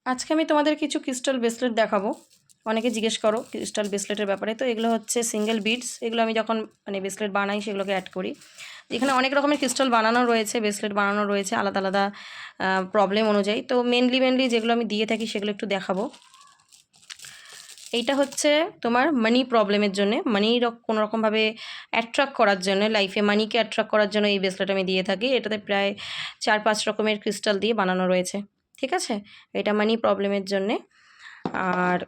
আজকে আমি তোমাদের কিছু ক্রিস্টাল ব্রেসলেট দেখাবো। অনেকে জিজ্ঞেস করো ক্রিস্টাল ব্রেসলেটের ব্যাপারে। তো এগুলো হচ্ছে সিঙ্গেল বিডস। এগুলো আমি যখন ব্রেসলেট বানাই সেগুলোকে অ্যাড করি। এখানে অনেক রকমের ক্রিস্টাল বানানো রয়েছে, ব্রেসলেট বানানো রয়েছে আলাদা আলাদা প্রবলেম অনুযায়ী। তো মেনলি যেগুলো আমি দিয়ে থাকি সেগুলো একটু দেখাবো। এইটা হচ্ছে তোমার মানি প্রবলেমের জন্য, মানি কোনো রকমভাবে অ্যাট্রাক্ট করার জন্য, লাইফে মানিকে অ্যাট্রাক্ট করার জন্য এই ব্রেসলেট আমি দিয়ে থাকি। এটাতে প্রায় 4-5 রকমের ক্রিস্টাল দিয়ে বানানো রয়েছে, ঠিক আছে। এটা মানি প্রবলেমের জন্যে। আর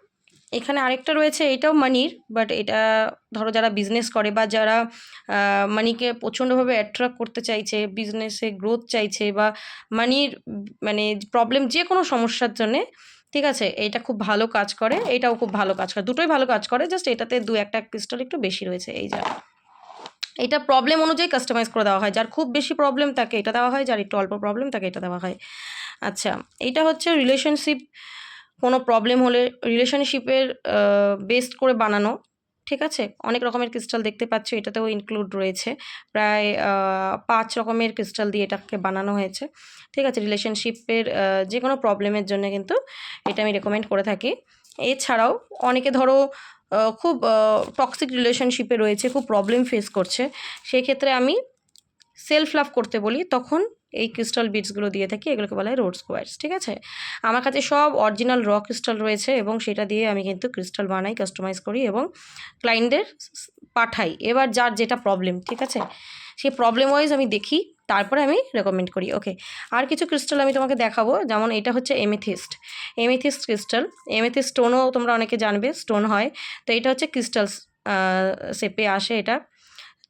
এখানে আরেকটা রয়েছে, এটাও মানির, বাট এটা ধরো যারা বিজনেস করে বা যারা মানিকে প্রচণ্ডভাবে অ্যাট্রাক্ট করতে চাইছে, বিজনেসে গ্রোথ চাইছে, বা মানির প্রবলেম যে কোনো সমস্যার জন্যে, ঠিক আছে, এটা খুব ভালো কাজ করে। এটাও খুব ভালো কাজ করে, দুটোই ভালো কাজ করে, জাস্ট এটাতে 2-1টা ক্রিস্টাল একটু বেশি রয়েছে। এই যা এটা প্রবলেম অনুযায়ী কাস্টমাইজ করে দেওয়া হয়। যার খুব বেশি প্রবলেম তাকে এটা দেওয়া হয়, যার একটু অল্প প্রবলেম তাকে এটা দেওয়া হয়। আচ্ছা, এইটা হচ্ছে রিলেশনশিপ, কোনো প্রবলেম হলে রিলেশনশিপের বেসড করে বানানো, ঠিক আছে। অনেক রকমের ক্রিস্টাল দেখতে পাচ্ছ, এটাতেও ইনক্লুড রয়েছে। প্রায় 5 রকমের ক্রিস্টাল দিয়ে এটাকে বানানো হয়েছে, ঠিক আছে। রিলেশনশিপের যে কোনো প্রবলেমের জন্য কিন্তু এটা আমি রেকমেন্ড করে থাকি। এছাড়াও অনেকে ধরো খুব টক্সিক রিলেশনশিপে রয়েছে, খুব প্রবলেম ফেস করছে, সেই ক্ষেত্রে আমি সেলফ লাভ করতে বলি, তখন এই ক্রিস্টাল বিডসগুলো দিয়ে থাকি। এগুলোকে বলা হয় রোড স্কোয়ার্স, ঠিক আছে। আমার কাছে সব অরিজিনাল র ক্রিস্টাল রয়েছে এবং সেটা দিয়ে আমি কিন্তু ক্রিস্টাল বানাই, কাস্টমাইজ করি এবং ক্লায়েন্টদের পাঠাই। এবার যার যেটা প্রবলেম, ঠিক আছে, সেই প্রবলেম ওয়াইজ আমি দেখি, তারপরে আমি রেকমেন্ড করি। ওকে, আর কিছু ক্রিস্টাল আমি তোমাকে দেখাবো। যেমন এটা হচ্ছে এমেথিস্ট, এমেথিস্ট ক্রিস্টাল। এমেথিস্ট স্টোনও তোমরা অনেকে জানবে, স্টোন হয়। তো এটা হচ্ছে ক্রিস্টাল শেপে আসে এটা।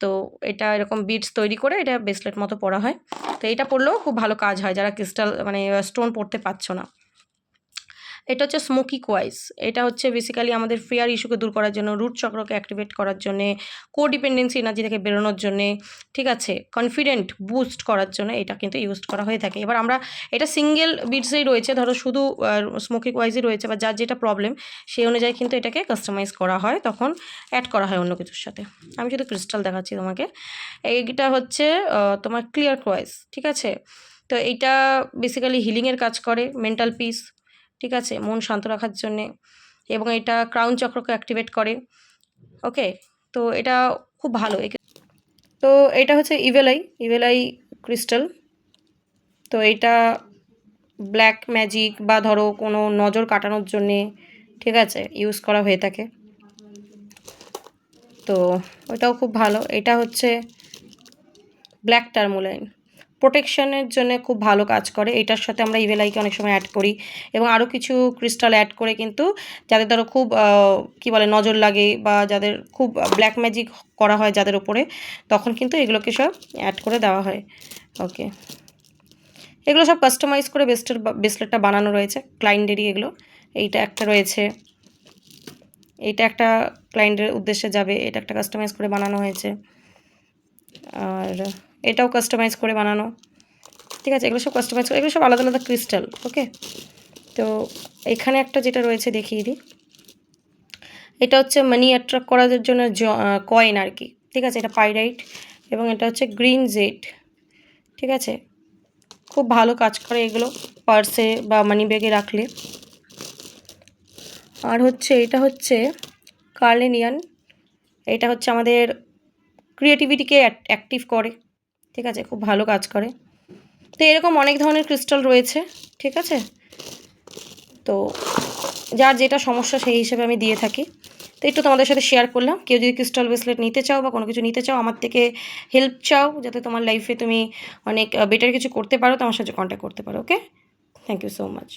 তো এটা এরকম বিডস তৈরি করে এটা ব্রেসলেট মতো পরা হয়। তো এটা পরলেও খুব ভালো কাজ হয় যারা ক্রিস্টাল স্টোন পরতে পারছো না। এটা হচ্ছে স্মোকি কোয়াইস। এটা হচ্ছে বেসিক্যালি আমাদের ফেয়ার ইস্যুকে দূর করার জন্য, রুট চক্রকে অ্যাক্টিভেট করার জন্যে, কোডিপেন্ডেন্সি এনার্জি থেকে বেরোনোর জন্যে, ঠিক আছে, কনফিডেন্ট বুস্ট করার জন্য এটা কিন্তু ইউজ করা হয়ে থাকে। এবার আমরা এটা সিঙ্গেল বিডসেই রয়েছে, ধরো শুধু স্মোকি কোয়াইসই রয়েছে, বা যার যেটা প্রবলেম সেই অনুযায়ী কিন্তু এটাকে কাস্টমাইজ করা হয়, তখন অ্যাড করা হয় অন্য কিছুর সাথে। আমি শুধু ক্রিস্টাল দেখাচ্ছি তোমাকে। এইটা হচ্ছে তোমার ক্লিয়ার কোয়াইস, ঠিক আছে। তো এইটা বেসিক্যালি হিলিংয়ের কাজ করে, মেন্টাল পিস, ঠিক আছে, মন শান্ত রাখার জন্যে, এবং এটা ক্রাউন চক্রকে অ্যাক্টিভেট করে। ওকে, তো এটা খুব ভালো। তো এটা হচ্ছে ইভেলাই ক্রিস্টাল। তো এটা ব্ল্যাক ম্যাজিক বা ধরো কোনো নজর কাটানোর জন্যে, ঠিক আছে, ইউজ করা হয়ে থাকে। তো ওটাও খুব ভালো। এটা হচ্ছে ব্ল্যাক টার্মোলাইন, প্রোটেকশনের জন্য খুব ভালো কাজ করে। এটার সাথে আমরা ইভেলাইকে অনেক সময় অ্যাড করি, এবং আরও কিছু ক্রিস্টাল অ্যাড করে কিন্তু যাদের ধরো খুব কী বলে নজর লাগে, বা যাদের খুব ব্ল্যাক ম্যাজিক করা হয় যাদের ওপরে, তখন কিন্তু এগুলোকে সব অ্যাড করে দেওয়া হয়। ওকে, এগুলো সব কাস্টমাইজ করে ব্রেসলেটটা বানানো রয়েছে ক্লায়েন্টেরই এগুলো। এইটা একটা রয়েছে, এইটা একটা ক্লায়েন্টের উদ্দেশ্যে যাবে, এটা একটা কাস্টমাইজ করে বানানো হয়েছে। আর এটাও কাস্টমাইজ করে বানানো, ঠিক আছে। এগুলো সব কাস্টমাইজ করে, এগুলো সব আলাদা আলাদা ক্রিস্টাল। ওকে, তো এখানে একটা যেটা রয়েছে দেখিয়ে দিই। এটা হচ্ছে মানি অ্যাট্রাক্ট করার জন্য কয়েন আর কি, ঠিক আছে। এটা পাইরাইট এবং এটা হচ্ছে গ্রিন জেড, ঠিক আছে। খুব ভালো কাজ করে এগুলো পার্সে বা মানি ব্যাগে রাখলে। আর হচ্ছে এটা হচ্ছে কার্লেনিয়ান। এটা হচ্ছে আমাদের ক্রিয়েটিভিটিকে অ্যাক্টিভ করে, ঠিক আছে, খুব ভালো কাজ করে। তো এরকম অনেক ধরনের ক্রিস্টাল রয়েছে, ঠিক আছে। তো যার যেটা সমস্যা সেই হিসেবে আমি দিয়ে থাকি। তো একটু তোমাদের সাথে শেয়ার করলাম। কেউ যদি ক্রিস্টাল ব্রেসলেট নিতে চাও বা কোনো কিছু নিতে চাও, আমার থেকে হেল্প চাও, যাতে তোমার লাইফে তুমি অনেক বেটার কিছু করতে পারো, তো আমার সাথে কন্ট্যাক্ট করতে পারো। ওকে, থ্যাংক ইউ সো মাচ।